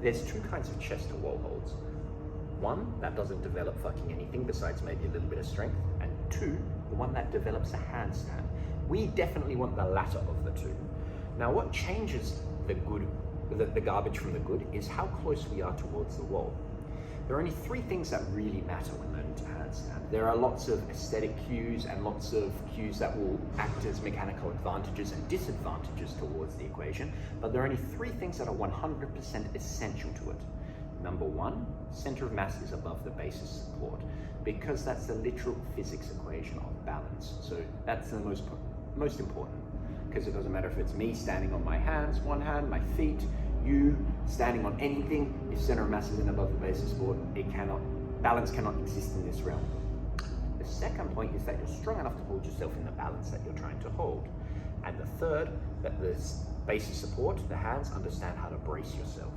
there's two kinds of chest to wall holds. One that doesn't develop fucking anything besides maybe a little bit of strength, and two, the one that develops a handstand. We definitely want the latter of the two. Now, what changes the garbage from the good is how close we are towards the wall. There are only three things that really matter when learning to handstand. There are lots of aesthetic cues and lots of cues that will act as mechanical advantages and disadvantages towards the equation, but there are only three things that are 100% essential to it. Number one, center of mass is above the base of support, because that's the literal physics equation of balance. So that's the most important, because it doesn't matter if it's me standing on my hands, one hand, my feet, you standing on anything. If center of mass isn't above the base of support, balance cannot exist in this realm. The second point is that you're strong enough to hold yourself in the balance that you're trying to hold. And the third, that the base of support, the hands, understand how to brace yourself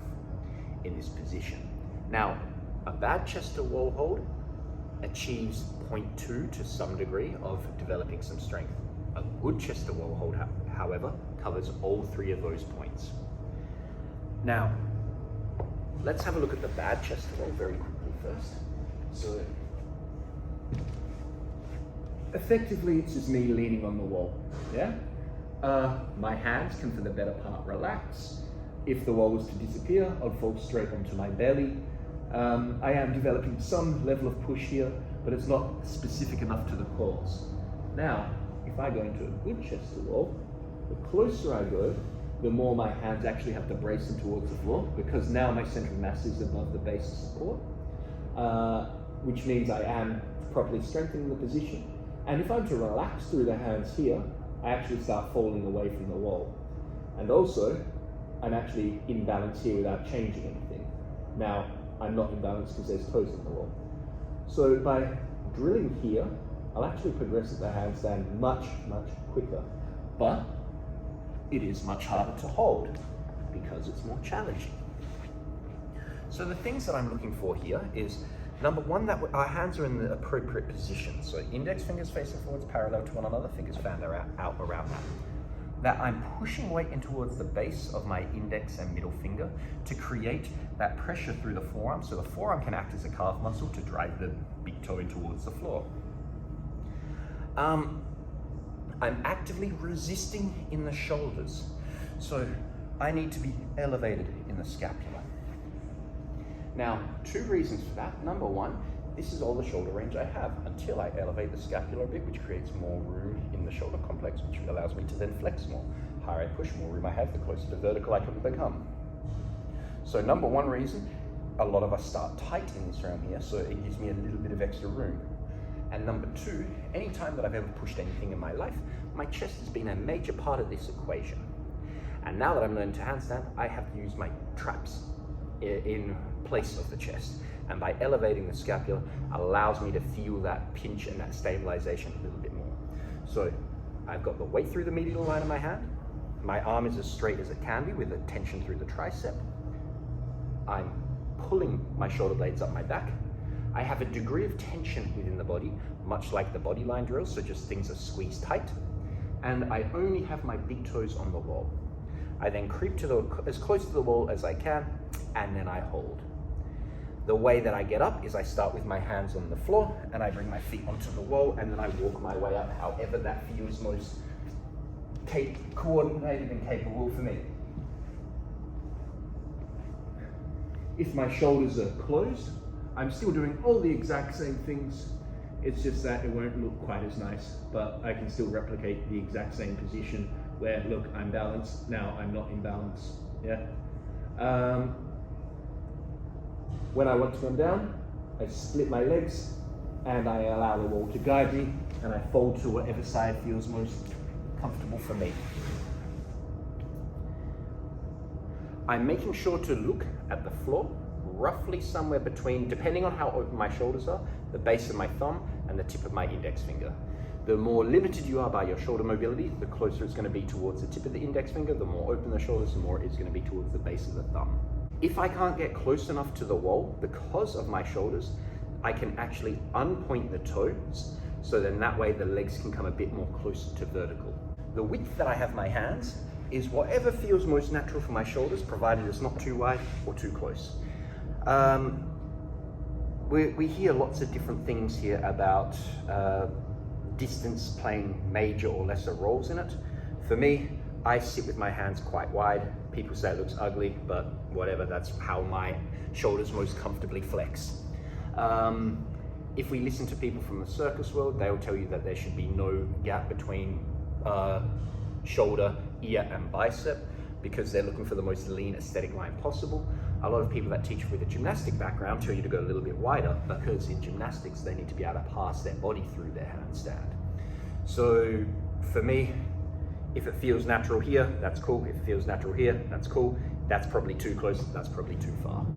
in this position. Now, a bad chest to wall hold achieves 0.2 to some degree of developing some strength. A good chest to wall hold, however, covers all three of those points. Now, let's have a look at the bad chest to wall very quickly first. So, effectively, it's just me leaning on the wall, yeah? My hands can, for the better part, relax. If the wall was to disappear, I'd fall straight onto my belly. I am developing some level of push here, but it's not specific enough to the cause. Now, if I go into a good chest to wall, the closer I go, the more my hands actually have to brace them towards the floor, because now my center of mass is above the base of support, which means I am properly strengthening the position. And if I'm to relax through the hands here, I actually start falling away from the wall. And also, I'm actually in balance here without changing anything. Now, I'm not in balance because there's toes on the wall. So by drilling here, I'll actually progress at the handstand much, much quicker. But it is much harder to hold because it's more challenging. So the things that I'm looking for here is, number one, that our hands are in the appropriate position. So index fingers facing forwards parallel to one another, fingers fanned out around that. That I'm pushing weight in towards the base of my index and middle finger to create that pressure through the forearm, so the forearm can act as a calf muscle to drive the big toe in towards the floor. I'm actively resisting in the shoulders, so I need to be elevated in the scapula. Now, two reasons for that. Number one, this is all the shoulder range I have until I elevate the scapula a bit, which creates more room in the shoulder complex, which allows me to then flex more. The higher I push, more room I have, the closer to vertical I can become. So number one reason, a lot of us start tight in this realm here, so it gives me a little bit of extra room. And number two, any time that I've ever pushed anything in my life, my chest has been a major part of this equation. And now that I'm learning to handstand, I have to use my traps in place of the chest. And by elevating the scapula, allows me to feel that pinch and that stabilization a little bit more. So I've got the weight through the medial line of my hand. My arm is as straight as it can be with a tension through the tricep. I'm pulling my shoulder blades up my back. I have a degree of tension within the body, much like the body line drills, so just things are squeezed tight. And I only have my big toes on the wall. I then creep to as close to the wall as I can, and then I hold. The way that I get up is I start with my hands on the floor and I bring my feet onto the wall, and then I walk my way up however that feels most coordinated and capable for me. If my shoulders are closed, I'm still doing all the exact same things. It's just that it won't look quite as nice, but I can still replicate the exact same position where, look, I'm balanced, now I'm not in balance, yeah? When I want to come down, I split my legs and I allow the wall to guide me, and I fold to whatever side feels most comfortable for me. I'm making sure to look at the floor, roughly somewhere between, depending on how open my shoulders are, the base of my thumb and the tip of my index finger. The more limited you are by your shoulder mobility, the closer it's going to be towards the tip of the index finger. The more open the shoulders, the more it's going to be towards the base of the thumb. If I can't get close enough to the wall because of my shoulders, I can actually unpoint the toes, so then that way the legs can come a bit more close to vertical. The width that I have my hands is whatever feels most natural for my shoulders, provided it's not too wide or too close. We hear lots of different things here about distance playing major or lesser roles in it. For me, I sit with my hands quite wide. People say it looks ugly, but whatever, that's how my shoulders most comfortably flex. If we listen to people from the circus world, they'll tell you that there should be no gap between shoulder, ear, and bicep, because they're looking for the most lean aesthetic line possible. A lot of people that teach with a gymnastic background tell you to go a little bit wider, because in gymnastics they need to be able to pass their body through their handstand. So for me, if it feels natural here, that's cool. If it feels natural here, that's cool. That's probably too close, that's probably too far.